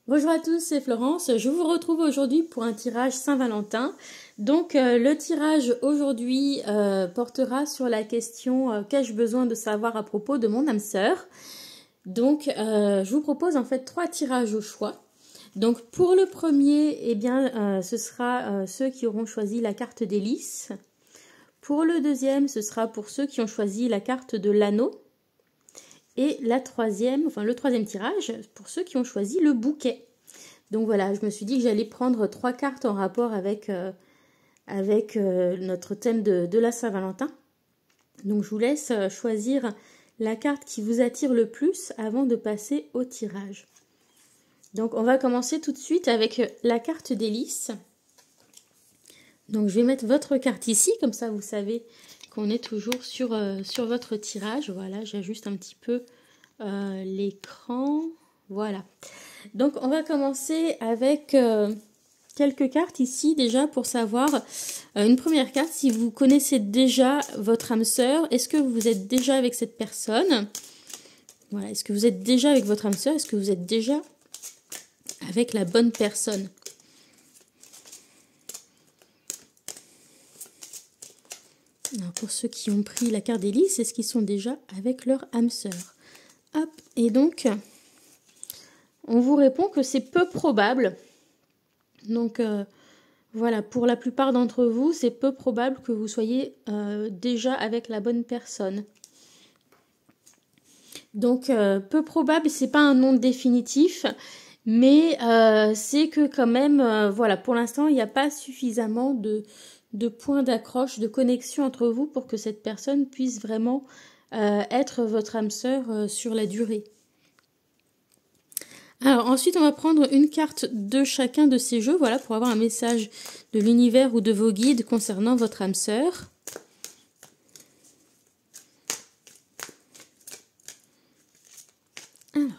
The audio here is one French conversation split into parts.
Bonjour à tous, c'est Florence. Je vous retrouve aujourd'hui pour un tirage Saint-Valentin. Donc le tirage aujourd'hui portera sur la question qu'ai-je besoin de savoir à propos de mon âme sœur. Donc je vous propose en fait 3 tirages au choix. Donc pour le premier, eh bien ce sera ceux qui auront choisi la carte des lys. Pour le deuxième, ce sera pour ceux qui ont choisi la carte de l'anneau. Et le troisième tirage, pour ceux qui ont choisi le bouquet. Donc voilà, je me suis dit que j'allais prendre 3 cartes en rapport avec notre thème de la Saint-Valentin. Donc je vous laisse choisir la carte qui vous attire le plus avant de passer au tirage. Donc on va commencer tout de suite avec la carte des lys. Donc je vais mettre votre carte ici, comme ça vous savez qu'on est toujours sur votre tirage. Voilà, j'ajuste un petit peu l'écran. Voilà. Donc on va commencer avec quelques cartes ici déjà pour savoir une première carte si vous connaissez déjà votre âme sœur. Est-ce que vous êtes déjà avec cette personne? Voilà, est-ce que vous êtes déjà avec votre âme sœur? Est-ce que vous êtes déjà avec la bonne personne? Alors, pour ceux qui ont pris la carte des lys, est-ce qu'ils sont déjà avec leur âme sœur? Hop, et donc, on vous répond que c'est peu probable. Donc, voilà, pour la plupart d'entre vous, c'est peu probable que vous soyez déjà avec la bonne personne. Donc, peu probable, c'est pas un nom définitif, mais c'est que quand même, voilà, pour l'instant, il n'y a pas suffisamment de points d'accroche, de connexion entre vous pour que cette personne puisse vraiment être votre âme sœur sur la durée. Alors ensuite, on va prendre une carte de chacun de ces jeux, voilà, pour avoir un message de l'univers ou de vos guides concernant votre âme sœur. Alors,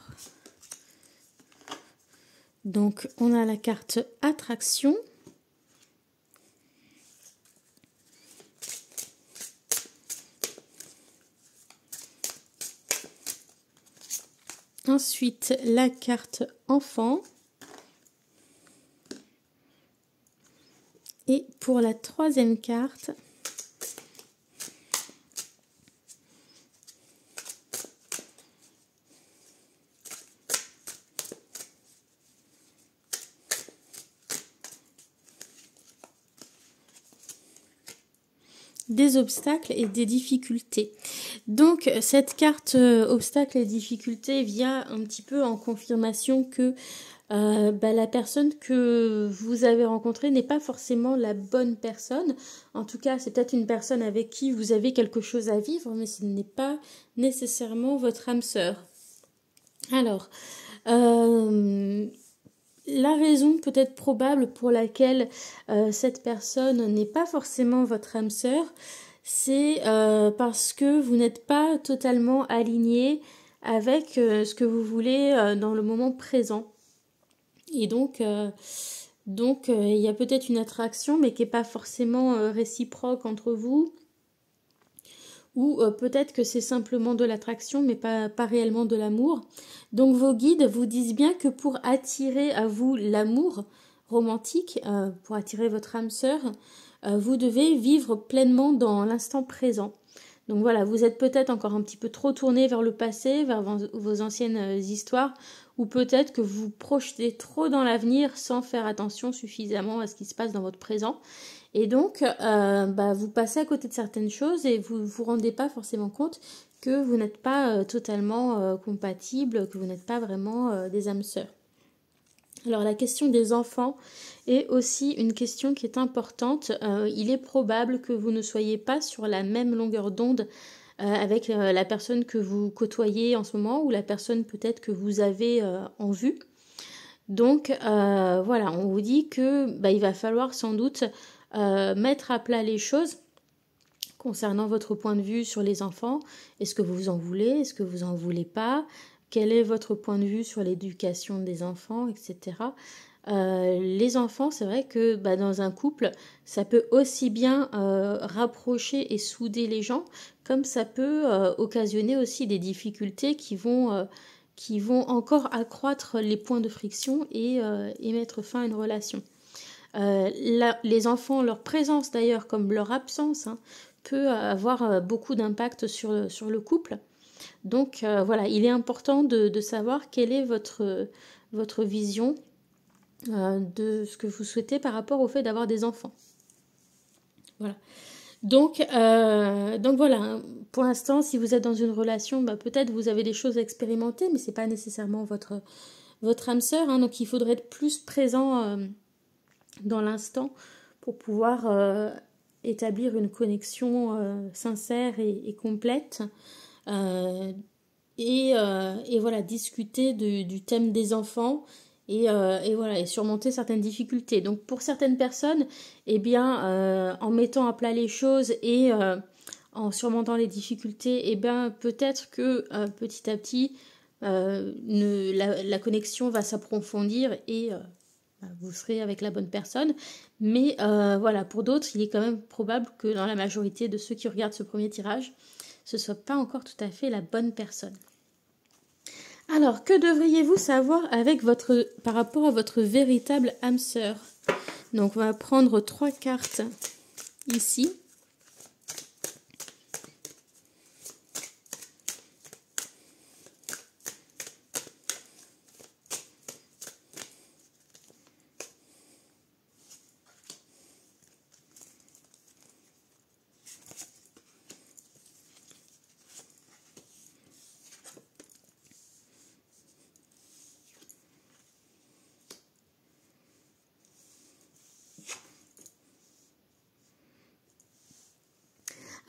donc on a la carte attraction. Ensuite, la carte enfant. Et pour la troisième carte, des obstacles et des difficultés. Donc cette carte obstacles et difficultés vient un petit peu en confirmation que la personne que vous avez rencontrée n'est pas forcément la bonne personne. En tout cas, c'est peut-être une personne avec qui vous avez quelque chose à vivre, mais ce n'est pas nécessairement votre âme sœur. Alors, la raison peut-être probable pour laquelle cette personne n'est pas forcément votre âme sœur, c'est parce que vous n'êtes pas totalement aligné avec ce que vous voulez dans le moment présent. Et donc, il y a peut-être une attraction, mais qui n'est pas forcément réciproque entre vous. Ou peut-être que c'est simplement de l'attraction, mais pas réellement de l'amour. Donc vos guides vous disent bien que pour attirer à vous l'amour romantique, pour attirer votre âme sœur, vous devez vivre pleinement dans l'instant présent. Donc voilà, vous êtes peut-être encore un petit peu trop tourné vers le passé, vers vos anciennes histoires, ou peut-être que vous projetez trop dans l'avenir sans faire attention suffisamment à ce qui se passe dans votre présent. Et donc, vous passez à côté de certaines choses et vous ne vous rendez pas forcément compte que vous n'êtes pas totalement compatible, que vous n'êtes pas vraiment des âmes sœurs. Alors la question des enfants est aussi une question qui est importante. Il est probable que vous ne soyez pas sur la même longueur d'onde avec la personne que vous côtoyez en ce moment ou la personne peut-être que vous avez en vue. Donc voilà, on vous dit que il va falloir sans doute mettre à plat les choses concernant votre point de vue sur les enfants. Est-ce que vous en voulez? Est-ce que vous en voulez pas? Quel est votre point de vue sur l'éducation des enfants, etc. Les enfants, c'est vrai que dans un couple, ça peut aussi bien rapprocher et souder les gens, comme ça peut occasionner aussi des difficultés qui vont qui vont encore accroître les points de friction et mettre fin à une relation. Les enfants, leur présence d'ailleurs, comme leur absence, hein, peut avoir beaucoup d'impact sur le couple. Donc voilà, il est important de savoir quelle est votre vision de ce que vous souhaitez par rapport au fait d'avoir des enfants. Voilà. Donc voilà, pour l'instant, si vous êtes dans une relation, peut-être vous avez des choses à expérimenter, mais ce n'est pas nécessairement votre âme sœur. Hein, donc il faudrait être plus présent dans l'instant pour pouvoir établir une connexion sincère et complète. Et voilà, discuter du thème des enfants et voilà, et surmonter certaines difficultés. Donc pour certaines personnes, eh bien, en mettant à plat les choses et en surmontant les difficultés, eh bien, peut-être que petit à petit, la connexion va s'approfondir et vous serez avec la bonne personne. Mais voilà, pour d'autres, il est quand même probable que dans la majorité de ceux qui regardent ce premier tirage, ce ne soit pas encore tout à fait la bonne personne. Alors, que devriez-vous savoir par rapport à votre véritable âme sœur? Donc, on va prendre 3 cartes ici.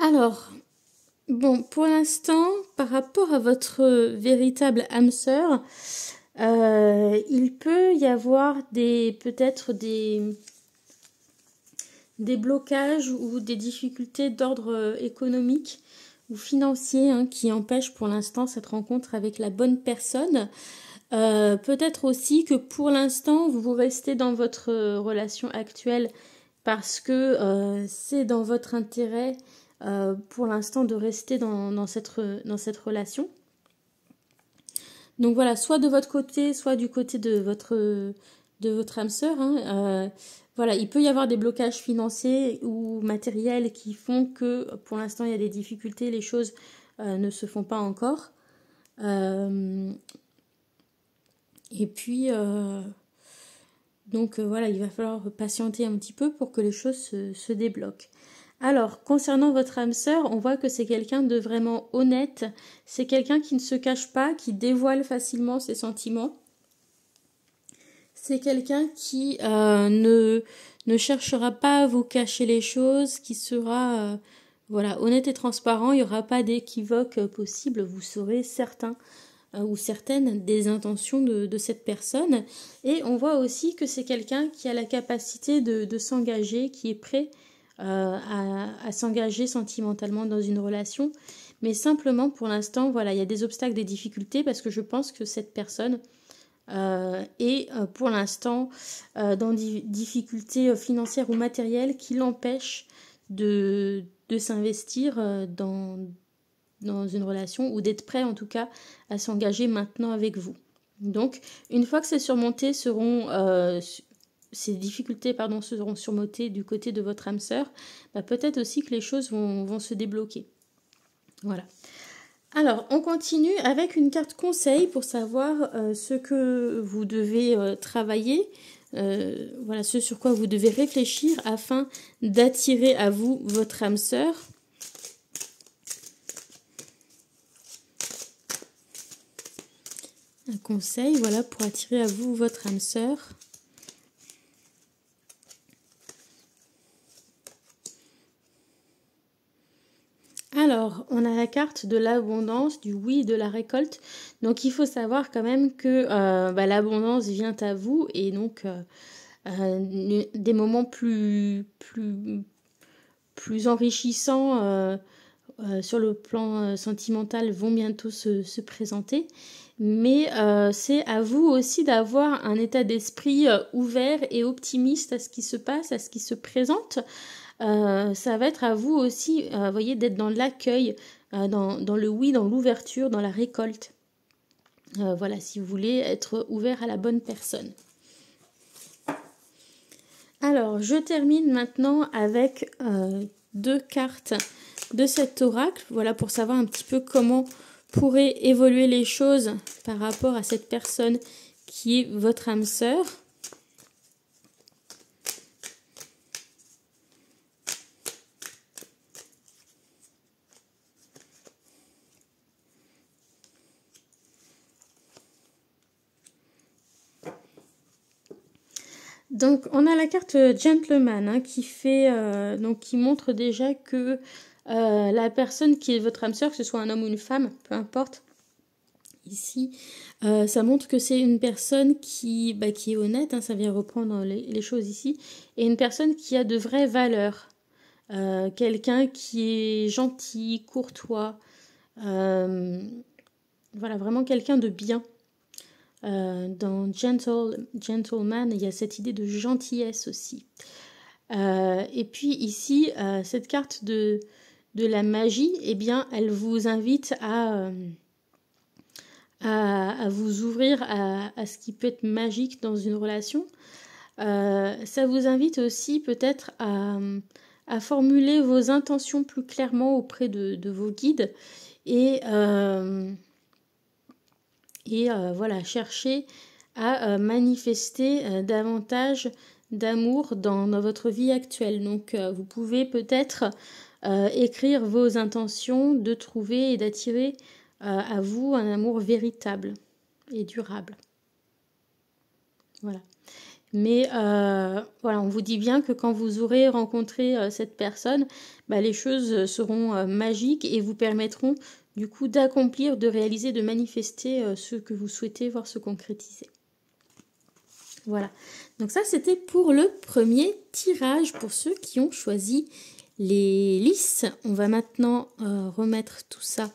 Alors, bon, pour l'instant, par rapport à votre véritable âme sœur, il peut y avoir peut-être des blocages ou des difficultés d'ordre économique ou financier qui empêchent pour l'instant cette rencontre avec la bonne personne. Peut-être aussi que pour l'instant, vous restez dans votre relation actuelle parce que c'est dans votre intérêt pour l'instant de rester dans cette relation. Donc voilà, soit de votre côté, soit du côté de votre âme sœur. Voilà, il peut y avoir des blocages financiers ou matériels qui font que pour l'instant il y a des difficultés, les choses ne se font pas encore. Et puis donc voilà, il va falloir patienter un petit peu pour que les choses se débloquent. Alors, concernant votre âme sœur, on voit que c'est quelqu'un de vraiment honnête. C'est quelqu'un qui ne se cache pas, qui dévoile facilement ses sentiments. C'est quelqu'un qui ne cherchera pas à vous cacher les choses, qui sera voilà, honnête et transparent. Il n'y aura pas d'équivoque possible. Vous serez certain ou certaine des intentions de cette personne. Et on voit aussi que c'est quelqu'un qui a la capacité de s'engager, qui est prêt à s'engager sentimentalement dans une relation. Mais simplement, pour l'instant, voilà, il y a des obstacles, des difficultés, parce que je pense que cette personne est pour l'instant dans des difficultés financières ou matérielles qui l'empêchent de s'investir dans une relation ou d'être prêt en tout cas à s'engager maintenant avec vous. Donc, une fois que c'est surmonté, ces difficultés seront surmontées du côté de votre âme sœur, peut-être aussi que les choses vont se débloquer. Voilà. Alors, on continue avec une carte conseil pour savoir ce que vous devez travailler, voilà, ce sur quoi vous devez réfléchir afin d'attirer à vous votre âme sœur. Un conseil, voilà, pour attirer à vous votre âme sœur. Alors, on a la carte de l'abondance, du oui, de la récolte. Donc, il faut savoir quand même que l'abondance vient à vous et donc des moments plus enrichissants sur le plan sentimental vont bientôt se présenter. Mais c'est à vous aussi d'avoir un état d'esprit ouvert et optimiste à ce qui se passe, à ce qui se présente. Ça va être à vous aussi, voyez, d'être dans l'accueil, dans le oui, dans l'ouverture, dans la récolte. Voilà, si vous voulez être ouvert à la bonne personne. Alors, je termine maintenant avec 2 cartes de cet oracle. Voilà, pour savoir un petit peu comment pourraient évoluer les choses par rapport à cette personne qui est votre âme sœur. Donc, on a la carte Gentleman qui fait, donc qui montre déjà que la personne qui est votre âme sœur, que ce soit un homme ou une femme, peu importe. Ici, ça montre que c'est une personne qui est honnête, hein, ça vient reprendre les choses ici, et une personne qui a de vraies valeurs. Quelqu'un qui est gentil, courtois, voilà, vraiment quelqu'un de bien. Dans Gentleman, il y a cette idée de gentillesse aussi. Et puis ici, cette carte de la magie, eh bien, elle vous invite à vous ouvrir à ce qui peut être magique dans une relation. Ça vous invite aussi peut-être à formuler vos intentions plus clairement auprès de vos guides et voilà, chercher à manifester davantage d'amour dans votre vie actuelle. Donc vous pouvez peut-être écrire vos intentions de trouver et d'attirer à vous un amour véritable et durable. Voilà. Mais voilà, on vous dit bien que quand vous aurez rencontré cette personne, les choses seront magiques et vous permettront du coup d'accomplir, de réaliser, de manifester ce que vous souhaitez voir se concrétiser. Voilà. Donc ça, c'était pour le premier tirage pour ceux qui ont choisi les lys. On va maintenant remettre tout ça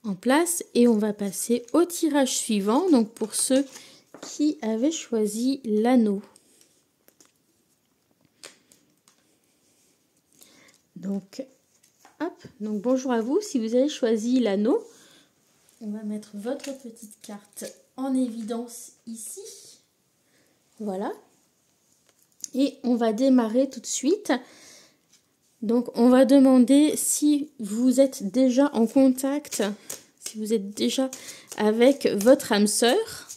en place et on va passer au tirage suivant. Donc pour ceux qui avaient choisi l'anneau. Donc, hop, donc bonjour à vous. Si vous avez choisi l'anneau, on va mettre votre petite carte en évidence ici. Voilà. Et on va démarrer tout de suite. Donc, on va demander si vous êtes déjà en contact, si vous êtes déjà avec votre âme sœur.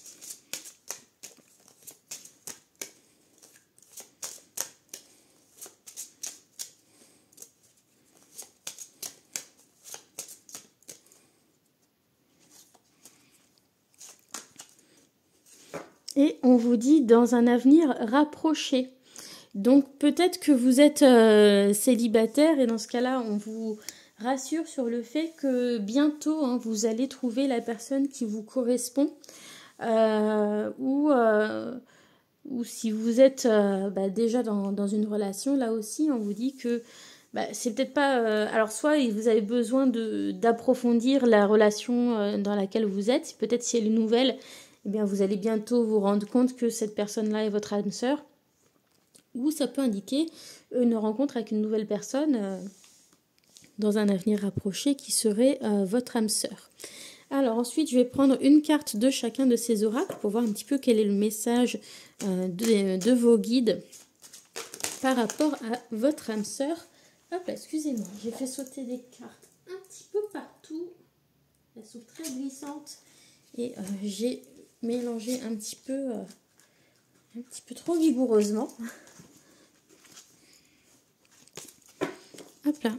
Et on vous dit dans un avenir rapproché. Donc peut-être que vous êtes célibataire et dans ce cas-là, on vous rassure sur le fait que bientôt, hein, vous allez trouver la personne qui vous correspond. Ou si vous êtes déjà dans une relation, là aussi, on vous dit que c'est peut-être pas... alors soit vous avez besoin d'approfondir la relation dans laquelle vous êtes. Peut-être si elle est nouvelle, eh bien, vous allez bientôt vous rendre compte que cette personne-là est votre âme sœur. Ou ça peut indiquer une rencontre avec une nouvelle personne dans un avenir rapproché qui serait votre âme sœur. Alors ensuite, je vais prendre une carte de chacun de ces oracles pour voir un petit peu quel est le message de vos guides par rapport à votre âme sœur. Hop là, excusez-moi, j'ai fait sauter des cartes un petit peu partout. Elles sont très glissantes et j'ai mélangé un petit peu trop vigoureusement. Hop là.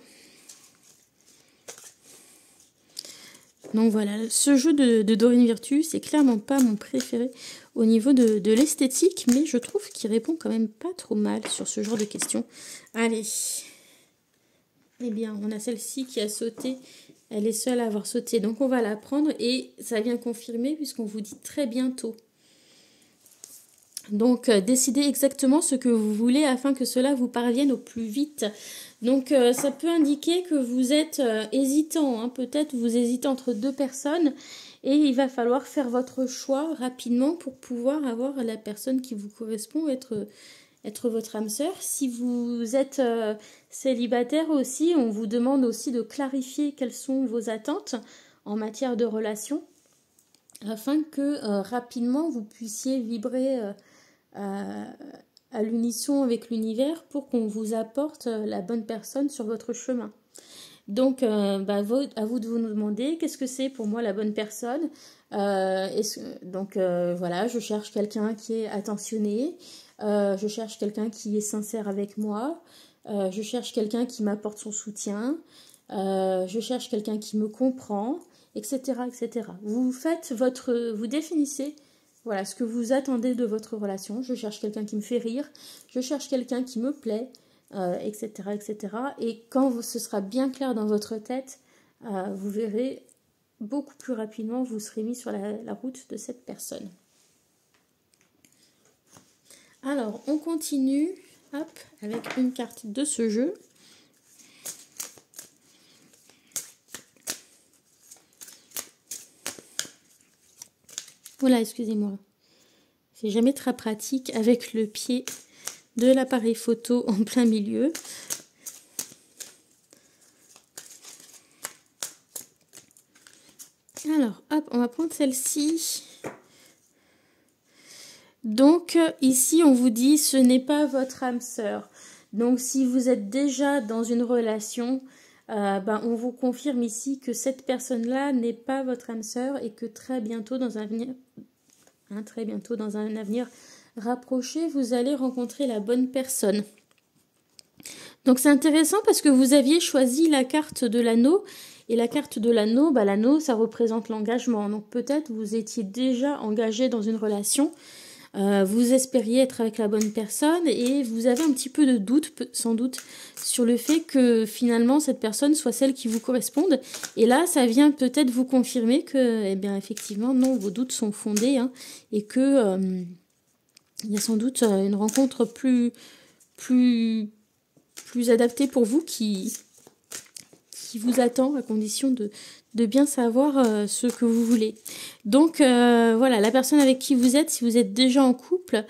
Donc voilà, ce jeu de Dorine Virtue, c'est clairement pas mon préféré au niveau de l'esthétique, mais je trouve qu'il répond quand même pas trop mal sur ce genre de questions. Allez. Eh bien, on a celle-ci qui a sauté. Elle est seule à avoir sauté, donc on va la prendre et ça vient confirmer puisqu'on vous dit très bientôt. Donc, décidez exactement ce que vous voulez afin que cela vous parvienne au plus vite. Donc, ça peut indiquer que vous êtes hésitant. Hein. Peut-être vous hésitez entre 2 personnes et il va falloir faire votre choix rapidement pour pouvoir avoir la personne qui vous correspond, être votre âme sœur. Si vous êtes célibataire aussi, on vous demande aussi de clarifier quelles sont vos attentes en matière de relation. afin que rapidement vous puissiez vibrer à l'unisson avec l'univers pour qu'on vous apporte la bonne personne sur votre chemin. Donc, à vous de vous demander qu'est-ce que c'est pour moi la bonne personne. Voilà, je cherche quelqu'un qui est attentionné, je cherche quelqu'un qui est sincère avec moi, je cherche quelqu'un qui m'apporte son soutien, je cherche quelqu'un qui me comprend, etc., etc. Vous définissez voilà ce que vous attendez de votre relation. Je cherche quelqu'un qui me fait rire, je cherche quelqu'un qui me plaît, etc., etc. Et quand ce sera bien clair dans votre tête, vous verrez beaucoup plus rapidement, vous serez mis sur la route de cette personne. Alors, on continue avec une carte de ce jeu. Voilà, excusez-moi. C'est jamais très pratique avec le pied de l'appareil photo en plein milieu. Alors, hop, on va prendre celle-ci. Donc, ici, on vous dit, ce n'est pas votre âme sœur. Donc, si vous êtes déjà dans une relation, on vous confirme ici que cette personne-là n'est pas votre âme sœur et que très bientôt, dans un avenir rapproché, vous allez rencontrer la bonne personne. Donc, c'est intéressant parce que vous aviez choisi la carte de l'anneau. Et la carte de l'anneau, l'anneau, ça représente l'engagement. Donc, peut-être vous étiez déjà engagé dans une relation. Vous espériez être avec la bonne personne et vous avez un petit peu de doute, sans doute, sur le fait que finalement cette personne soit celle qui vous corresponde. Et là, ça vient peut-être vous confirmer que, eh bien, effectivement, non, vos doutes sont fondés et que il y a sans doute une rencontre plus adaptée pour vous qui vous attend à condition de bien savoir ce que vous voulez. Donc voilà, la personne avec qui vous êtes, si vous êtes déjà en couple,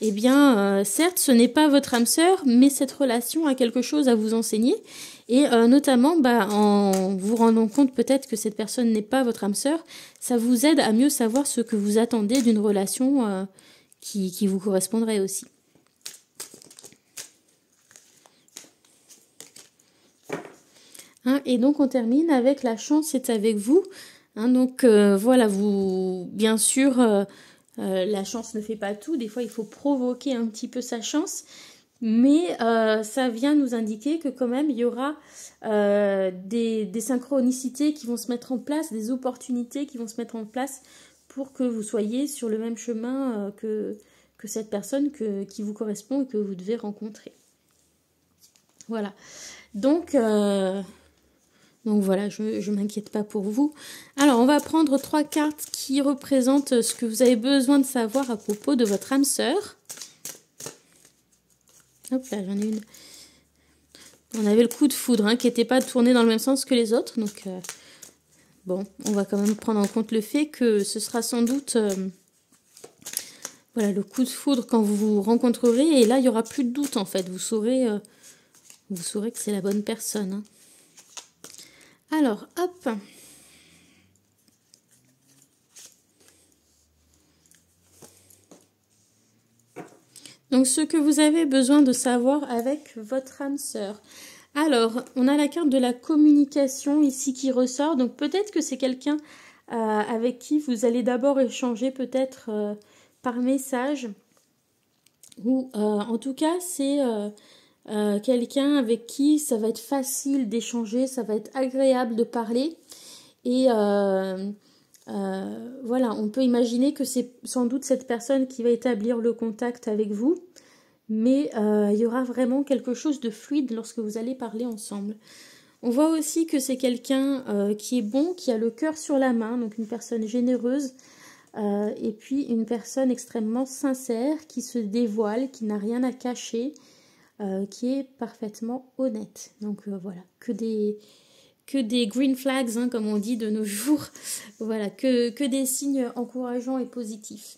eh bien certes ce n'est pas votre âme sœur, mais cette relation a quelque chose à vous enseigner et notamment en vous rendant compte peut-être que cette personne n'est pas votre âme sœur, ça vous aide à mieux savoir ce que vous attendez d'une relation qui vous correspondrait aussi. Et donc on termine avec la chance est avec vous. Donc voilà, bien sûr, la chance ne fait pas tout. Des fois, il faut provoquer un petit peu sa chance. Mais ça vient nous indiquer que quand même, il y aura des synchronicités qui vont se mettre en place, des opportunités qui vont se mettre en place pour que vous soyez sur le même chemin que cette personne qui vous correspond et que vous devez rencontrer. Voilà. Donc voilà, je ne m'inquiète pas pour vous. Alors, on va prendre 3 cartes qui représentent ce que vous avez besoin de savoir à propos de votre âme sœur. Hop là, j'en ai une. On avait le coup de foudre qui n'était pas tourné dans le même sens que les autres. Donc, bon, on va quand même prendre en compte le fait que ce sera sans doute voilà, le coup de foudre quand vous vous rencontrerez. Et là, il n'y aura plus de doute en fait. Vous saurez que c'est la bonne personne. Alors, hop. Donc, ce que vous avez besoin de savoir avec votre âme sœur. Alors, on a la carte de la communication ici qui ressort. Donc, peut-être que c'est quelqu'un avec qui vous allez d'abord échanger peut-être par message. Ou en tout cas, c'est quelqu'un avec qui ça va être facile d'échanger, ça va être agréable de parler. Et voilà, on peut imaginer que c'est sans doute cette personne qui va établir le contact avec vous. Mais il y aura vraiment quelque chose de fluide lorsque vous allez parler ensemble. On voit aussi que c'est quelqu'un qui est bon, qui a le cœur sur la main, donc une personne généreuse, et puis une personne extrêmement sincère, qui se dévoile, qui n'a rien à cacher, qui est parfaitement honnête. Donc voilà, que des green flags, comme on dit de nos jours, voilà, que des signes encourageants et positifs.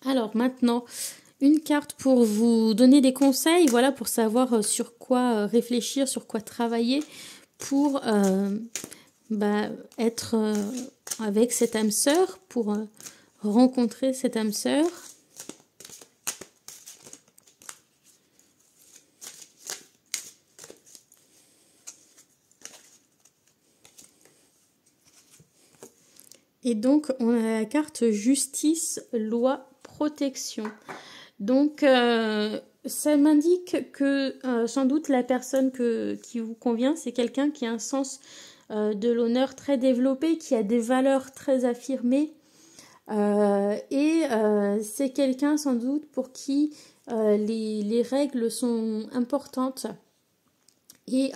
Alors maintenant, une carte pour vous donner des conseils, voilà, pour savoir sur quoi réfléchir, sur quoi travailler, pour être avec cette âme sœur, pour rencontrer cette âme sœur. Et donc, on a la carte justice, loi, protection. Donc, ça m'indique que sans doute la personne qui vous convient, c'est quelqu'un qui a un sens de l'honneur très développé, qui a des valeurs très affirmées. C'est quelqu'un sans doute pour qui les règles sont importantes. Et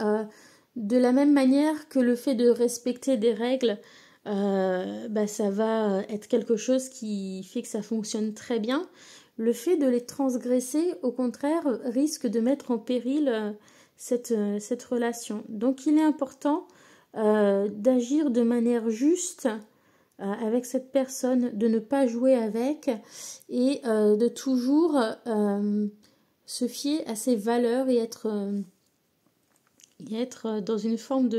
de la même manière que le fait de respecter des règles, ça va être quelque chose qui fait que ça fonctionne très bien. Le fait de les transgresser, au contraire, risque de mettre en péril cette relation. Donc il est important d'agir de manière juste avec cette personne, de ne pas jouer avec et de toujours se fier à ses valeurs et être dans une forme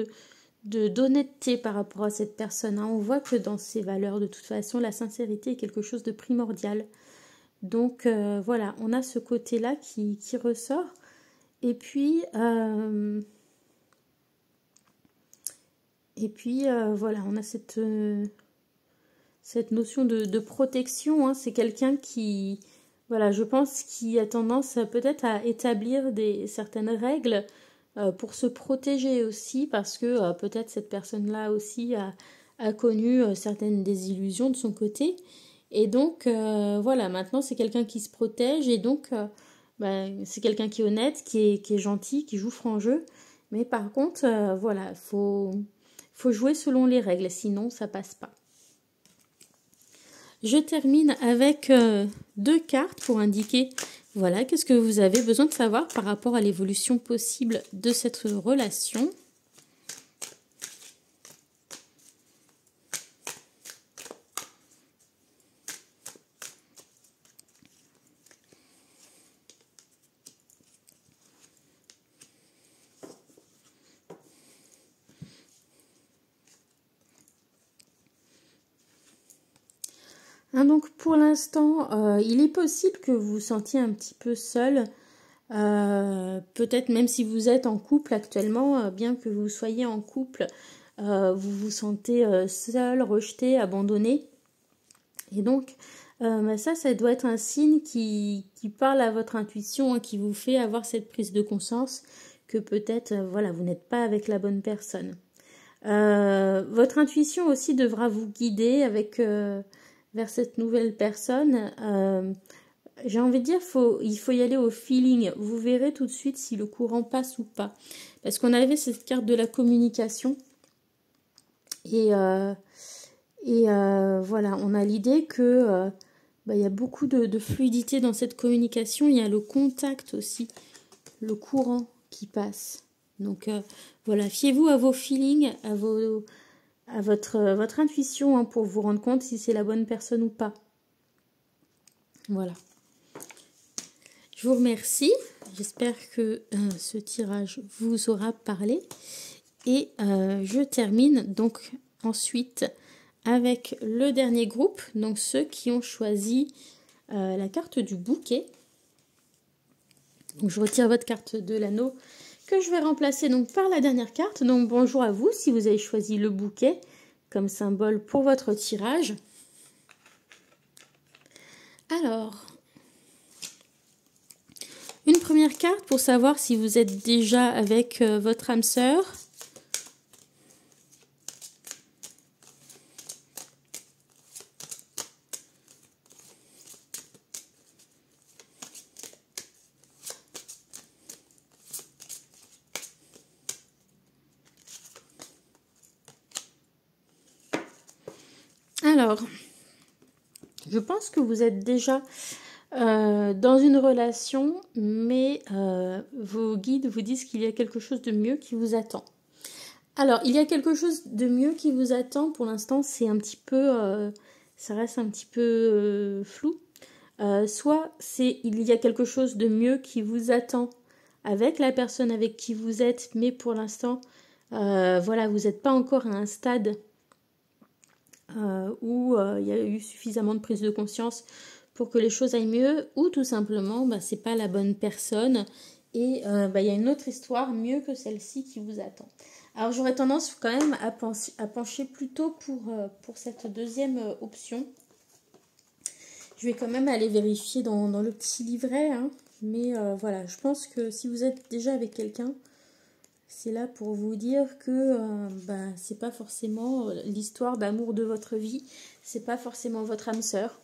d'honnêteté par rapport à cette personne. On voit que dans ces valeurs, de toute façon, la sincérité est quelque chose de primordial. Donc voilà, on a ce côté-là qui ressort. Et puis voilà, on a cette notion de protection. C'est quelqu'un qui, voilà, je pense, qui a tendance peut-être à établir certaines règles pour se protéger aussi, parce que peut-être cette personne-là aussi a connu certaines désillusions de son côté. Et donc, voilà, maintenant c'est quelqu'un qui se protège, et donc c'est quelqu'un qui est honnête, qui est gentil, qui joue franc jeu. Mais par contre, voilà, faut jouer selon les règles, sinon ça passe pas. Je termine avec 2 cartes pour indiquer, voilà, qu'est-ce que vous avez besoin de savoir par rapport à l'évolution possible de cette relation. Donc pour l'instant, il est possible que vous vous sentiez un petit peu seul, peut-être même si vous êtes en couple actuellement, bien que vous soyez en couple, vous vous sentez seul, rejeté, abandonné. Et donc ça doit être un signe qui parle à votre intuition, qui vous fait avoir cette prise de conscience que peut-être voilà, vous n'êtes pas avec la bonne personne. Votre intuition aussi devra vous guider vers cette nouvelle personne. J'ai envie de dire, il faut y aller au feeling. Vous verrez tout de suite si le courant passe ou pas. Parce qu'on avait cette carte de la communication. Et voilà, on a l'idée que il y a beaucoup de fluidité dans cette communication. Il y a le contact aussi, le courant qui passe. Donc voilà, fiez-vous à vos feelings, à votre intuition, pour vous rendre compte si c'est la bonne personne ou pas. Voilà. Je vous remercie. J'espère que ce tirage vous aura parlé. Et je termine donc ensuite avec le dernier groupe, donc ceux qui ont choisi la carte du bouquet. Donc je retire votre carte de l'anneau que je vais remplacer donc par la dernière carte. Donc bonjour à vous si vous avez choisi le bouquet comme symbole pour votre tirage. Alors, une première carte pour savoir si vous êtes déjà avec votre âme sœur. Alors, je pense que vous êtes déjà dans une relation, mais vos guides vous disent qu'il y a quelque chose de mieux qui vous attend. Alors, il y a quelque chose de mieux qui vous attend. Pour l'instant, c'est un petit peu, ça reste un petit peu flou. Soit il y a quelque chose de mieux qui vous attend avec la personne avec qui vous êtes, mais pour l'instant, Voilà, vous n'êtes pas encore à un stade où il y a eu suffisamment de prise de conscience pour que les choses aillent mieux, ou tout simplement, bah, c'est pas la bonne personne, et bah, il y a une autre histoire mieux que celle-ci qui vous attend. Alors j'aurais tendance quand même à pencher plutôt pour cette deuxième option. Je vais quand même aller vérifier dans le petit livret, hein, mais voilà, je pense que si vous êtes déjà avec quelqu'un, c'est là pour vous dire que bah, c'est pas forcément l'histoire d'amour de votre vie, c'est pas forcément votre âme sœur.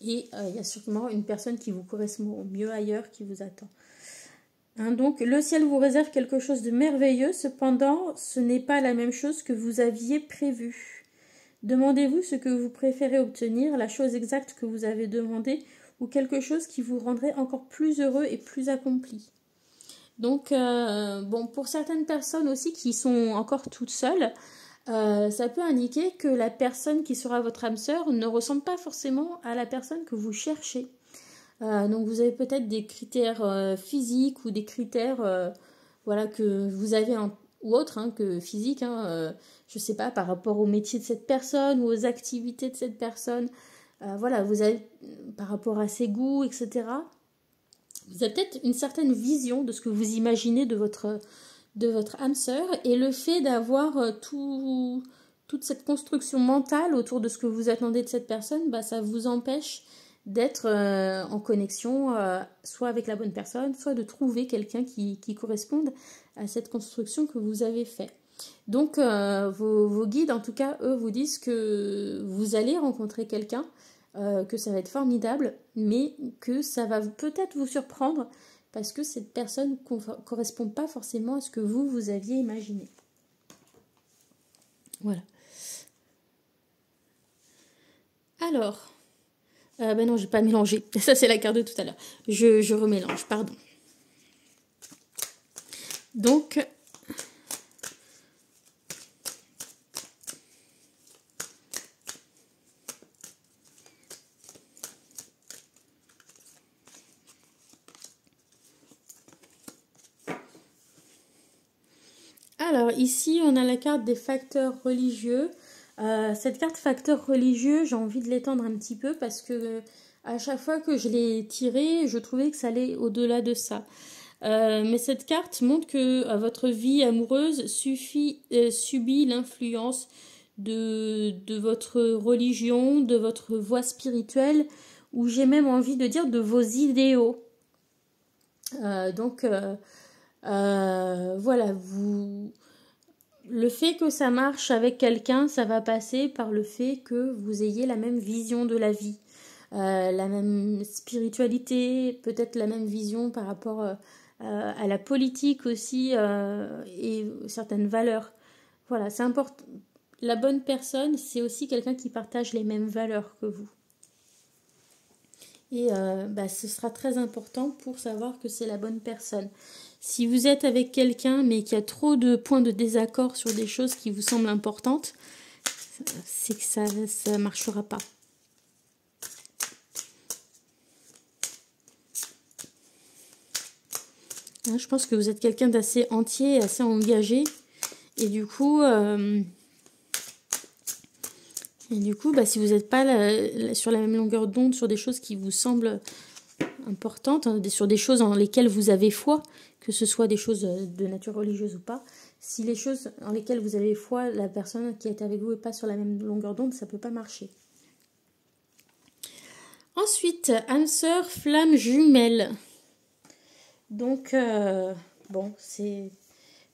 Et il y a sûrement une personne qui vous correspond mieux ailleurs qui vous attend. Hein, donc, le ciel vous réserve quelque chose de merveilleux, cependant, ce n'est pas la même chose que vous aviez prévu. Demandez-vous ce que vous préférez obtenir, la chose exacte que vous avez demandée, ou quelque chose qui vous rendrait encore plus heureux et plus accompli. Donc, bon, pour certaines personnes aussi qui sont encore toutes seules, ça peut indiquer que la personne qui sera votre âme sœur ne ressemble pas forcément à la personne que vous cherchez. Donc vous avez peut-être des critères physiques ou des critères voilà, que vous avez ou autres hein, que physiques, hein, je ne sais pas, par rapport au métier de cette personne ou aux activités de cette personne. Voilà, vous avez par rapport à ses goûts, etc. Vous avez peut-être une certaine vision de ce que vous imaginez de votre âme sœur, et le fait d'avoir toute cette construction mentale autour de ce que vous attendez de cette personne, bah, ça vous empêche d'être en connexion soit avec la bonne personne, soit de trouver quelqu'un qui corresponde à cette construction que vous avez faite. Donc vos guides, en tout cas, eux, vous disent que vous allez rencontrer quelqu'un, que ça va être formidable, mais que ça va peut-être vous surprendre parce que cette personne ne correspond pas forcément à ce que vous aviez imaginé. Voilà. Alors, ben non, j'ai pas mélangé. Ça, c'est la carte de tout à l'heure. Je remélange, pardon. Donc, alors ici, on a la carte des facteurs religieux. Cette carte facteur religieux, j'ai envie de l'étendre un petit peu parce que à chaque fois que je l'ai tirée, je trouvais que ça allait au-delà de ça. Mais cette carte montre que votre vie amoureuse subit l'influence de votre religion, de votre voie spirituelle, ou j'ai même envie de dire de vos idéaux. Donc voilà, le fait que ça marche avec quelqu'un, ça va passer par le fait que vous ayez la même vision de la vie, la même spiritualité, peut-être la même vision par rapport à la politique aussi et certaines valeurs. Voilà, c'est important. La bonne personne, c'est aussi quelqu'un qui partage les mêmes valeurs que vous. Et bah, ce sera très important pour savoir que c'est la bonne personne. Si vous êtes avec quelqu'un mais qu'il y a trop de points de désaccord sur des choses qui vous semblent importantes, c'est que ça ne marchera pas. Je pense que vous êtes quelqu'un d'assez entier, assez engagé. Et du coup, bah, si vous n'êtes pas sur la même longueur d'onde sur des choses qui vous semblent importantes, hein, sur des choses en lesquelles vous avez foi, que ce soit des choses de nature religieuse ou pas, si les choses en lesquelles vous avez foi, la personne qui est avec vous n'est pas sur la même longueur d'onde, ça ne peut pas marcher. Ensuite, âme sœur, flamme jumelle. Donc, bon, c'est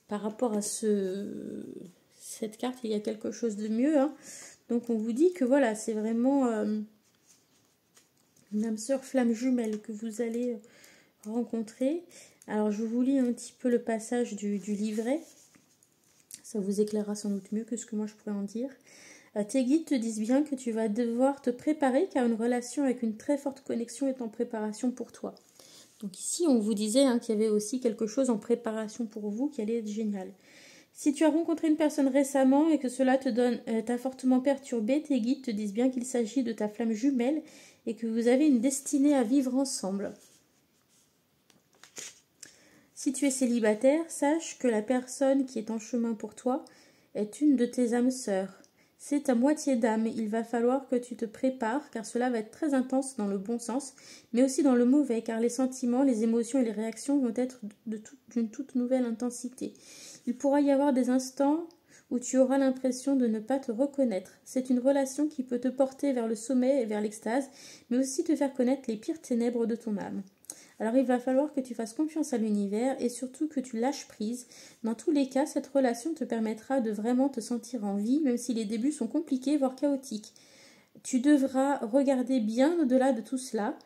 par rapport à cette carte, il y a quelque chose de mieux. Hein. Donc, on vous dit que voilà, c'est vraiment une âme sœur flamme jumelle que vous allez rencontrer. Alors, je vous lis un petit peu le passage du livret. Ça vous éclairera sans doute mieux que ce que moi je pourrais en dire. Tes guides te disent bien que tu vas devoir te préparer car une relation avec une très forte connexion est en préparation pour toi. Donc ici, on vous disait hein, qu'il y avait aussi quelque chose en préparation pour vous qui allait être génial. Si tu as rencontré une personne récemment et que cela t'a fortement perturbé, tes guides te disent bien qu'il s'agit de ta flamme jumelle et que vous avez une destinée à vivre ensemble. Si Si tu es célibataire, sache que la personne qui est en chemin pour toi est une de tes âmes sœurs. C'est ta moitié d'âme, il va falloir que tu te prépares car cela va être très intense dans le bon sens, mais aussi dans le mauvais car les sentiments, les émotions et les réactions vont être d'une toute nouvelle intensité. Il pourra y avoir des instants où tu auras l'impression de ne pas te reconnaître. C'est une relation qui peut te porter vers le sommet et vers l'extase, mais aussi te faire connaître les pires ténèbres de ton âme. Alors il va falloir que tu fasses confiance à l'univers et surtout que tu lâches prise. Dans tous les cas, cette relation te permettra de vraiment te sentir en vie, même si les débuts sont compliqués, voire chaotiques. Tu devras regarder bien au-delà de tout cela,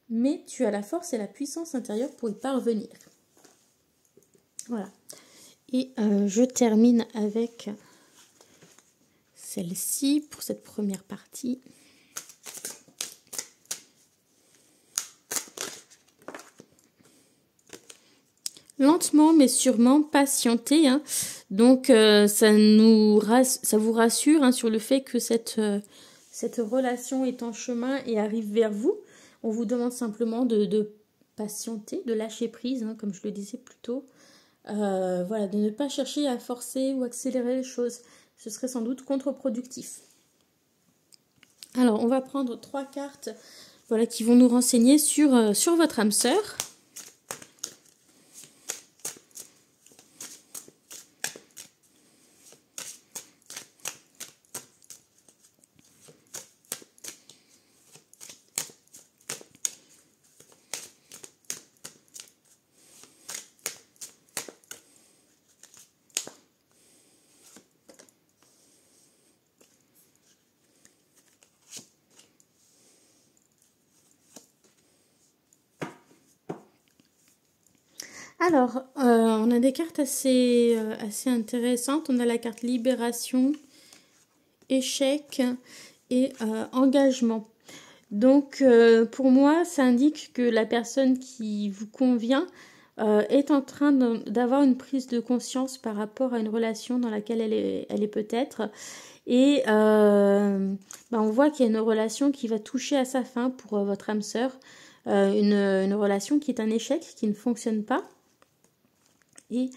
mais tu as la force et la puissance intérieure pour y parvenir. Voilà. Et je termine avec celle-ci pour cette première partie. Lentement mais sûrement patienter. Hein. Donc ça vous rassure hein, sur le fait que cette relation est en chemin et arrive vers vous. On vous demande simplement de patienter, de lâcher prise, hein, comme je le disais plus tôt. Voilà, de ne pas chercher à forcer ou accélérer les choses. Ce serait sans doute contre-productif. Alors, on va prendre 3 cartes voilà, qui vont nous renseigner sur votre âme sœur. Alors, on a des cartes assez intéressantes. On a la carte libération, échec et engagement. Donc, pour moi, ça indique que la personne qui vous convient est en train d'avoir une prise de conscience par rapport à une relation dans laquelle elle est peut-être. Et on voit qu'il y a une relation qui va toucher à sa fin pour votre âme sœur. Une relation qui est un échec, qui ne fonctionne pas. Et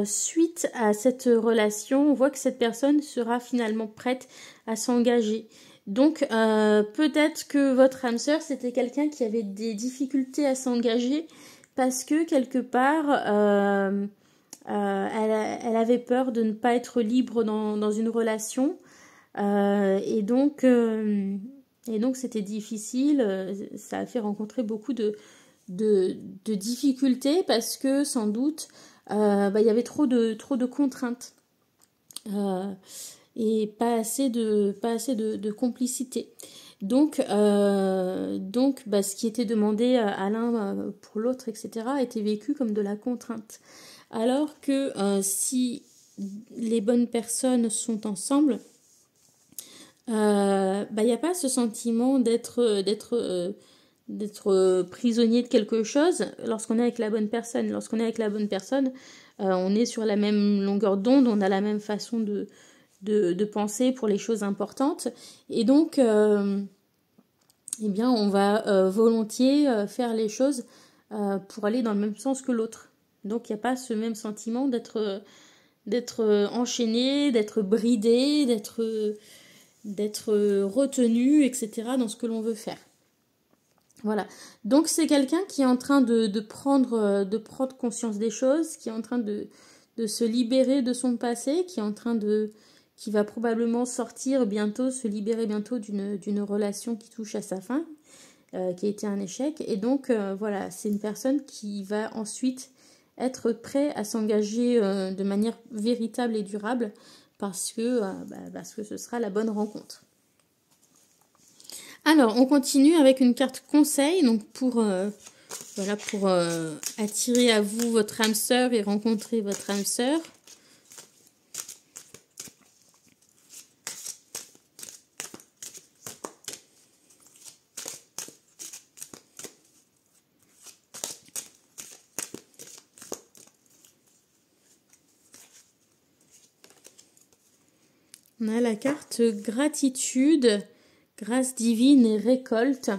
suite à cette relation, on voit que cette personne sera finalement prête à s'engager. Donc peut-être que votre âme sœur, c'était quelqu'un qui avait des difficultés à s'engager parce que quelque part, elle avait peur de ne pas être libre dans une relation. Et donc c'était difficile. Ça a fait rencontrer beaucoup de difficultés parce que sans doute il y avait trop de contraintes et pas assez de complicité. Donc ce qui était demandé à l'un pour l'autre, etc., était vécu comme de la contrainte. Alors que si les bonnes personnes sont ensemble, il n'y a pas ce sentiment d'être prisonnier de quelque chose lorsqu'on est avec la bonne personne. Lorsqu'on est avec la bonne personne, on est sur la même longueur d'onde, on a la même façon de penser pour les choses importantes. Et donc, on va volontiers faire les choses pour aller dans le même sens que l'autre. Donc, il n'y a pas ce même sentiment d'être enchaîné, d'être bridé, d'être retenu, etc. dans ce que l'on veut faire. Voilà. Donc c'est quelqu'un qui est en train de prendre conscience des choses, qui est en train de se libérer de son passé, qui va probablement se libérer bientôt d'une relation qui touche à sa fin, qui a été un échec. Et donc voilà, c'est une personne qui va ensuite être prêt à s'engager de manière véritable et durable parce que ce sera la bonne rencontre. Alors, on continue avec une carte conseil, donc pour attirer à vous votre âme sœur et rencontrer votre âme sœur. On a la carte gratitude, grâce divine et récolte.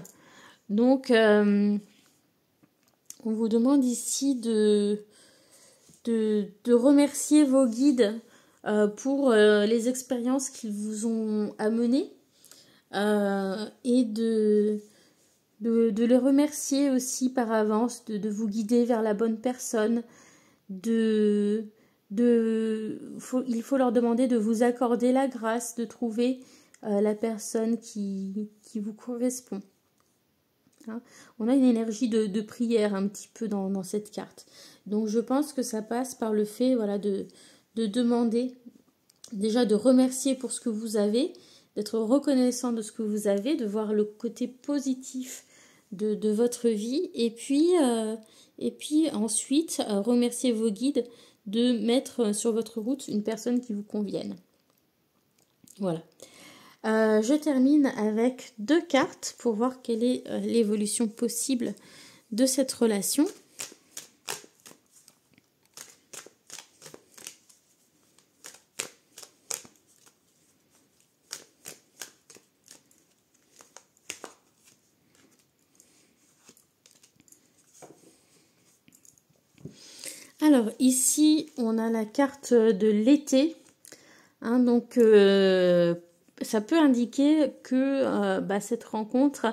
Donc, On vous demande ici de remercier vos guides pour les expériences qu'ils vous ont amenées et de les remercier aussi par avance, de vous guider vers la bonne personne, il faut leur demander de vous accorder la grâce de trouver la personne qui vous correspond. Hein, on a une énergie de prière un petit peu dans cette carte. Donc je pense que ça passe par le fait voilà, de demander, déjà de remercier pour ce que vous avez, d'être reconnaissant de ce que vous avez, de voir le côté positif de votre vie, et puis ensuite remercier vos guides de mettre sur votre route une personne qui vous convienne. Voilà. Je termine avec 2 cartes pour voir quelle est l'évolution possible de cette relation. Alors ici, on a la carte de l'été. Hein, donc ça peut indiquer que cette rencontre,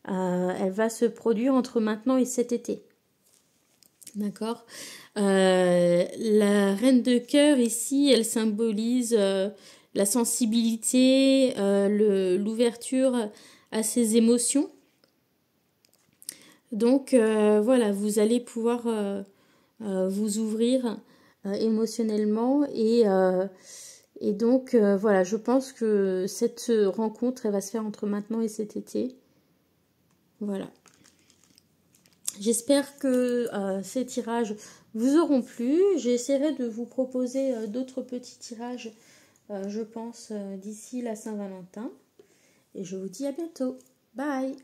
elle va se produire entre maintenant et cet été. D'accord. La reine de cœur ici, elle symbolise la sensibilité, l'ouverture à ses émotions. Donc voilà, vous allez pouvoir vous ouvrir émotionnellement et donc voilà, je pense que cette rencontre elle va se faire entre maintenant et cet été. Voilà. J'espère que ces tirages vous auront plu. J'essaierai de vous proposer d'autres petits tirages, je pense, d'ici la Saint-Valentin. Et je vous dis à bientôt. Bye!